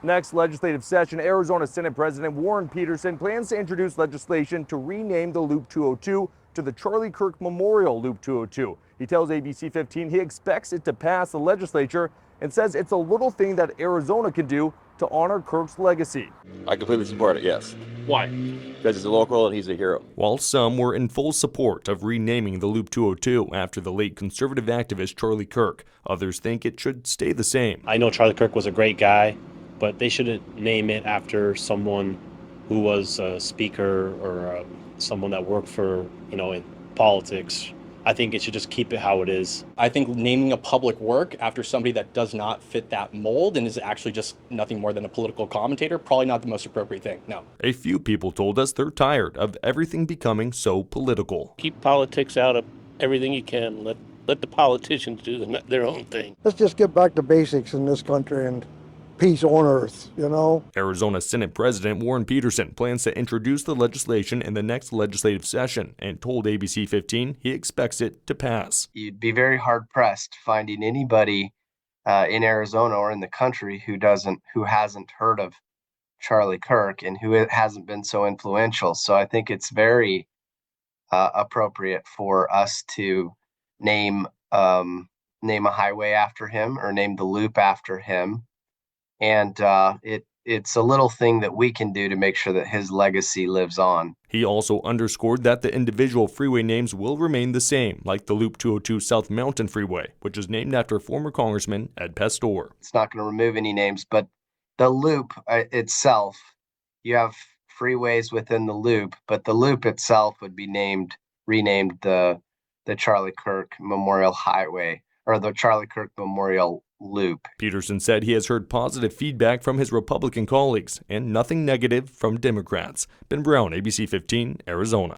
Next legislative session, Arizona Senate President Warren Petersen plans to introduce legislation to rename the Loop 202 to the Charlie Kirk Memorial Loop 202. He tells ABC 15 he expects it to pass the legislature and says it's a little thing that Arizona can do to honor Kirk's legacy. I completely support it, yes. Why? Because he's a local and he's a hero. While some were in full support of renaming the Loop 202 after the late conservative activist Charlie Kirk, others think it should stay the same. I know Charlie Kirk was a great guy, but they shouldn't name it after someone who was a speaker or someone that worked for, in politics. I think it should just keep it how it is. I think naming a public work after somebody that does not fit that mold and is actually just nothing more than a political commentator, probably not the most appropriate thing, no. A few people told us they're tired of everything becoming so political. Keep politics out of everything you can. Let the politicians do their own thing. Let's just get back to basics in this country and peace on earth, Arizona Senate President Warren Petersen plans to introduce the legislation in the next legislative session and told ABC 15 he expects it to pass. You'd be very hard-pressed finding anybody in Arizona or in the country who hasn't heard of Charlie Kirk and who hasn't been so influential. So I think it's very appropriate for us to name a highway after him or name the loop after him. And it's a little thing that we can do to make sure that his legacy lives on. He also underscored that the individual freeway names will remain the same, like the Loop 202 South Mountain Freeway, which is named after former Congressman Ed Pastor. It's not going to remove any names, but the loop itself, you have freeways within the loop, but the loop itself would be renamed the Charlie Kirk Memorial Highway, or the Charlie Kirk Memorial Loop. Petersen said he has heard positive feedback from his Republican colleagues and nothing negative from Democrats. Ben Brown, ABC 15, Arizona.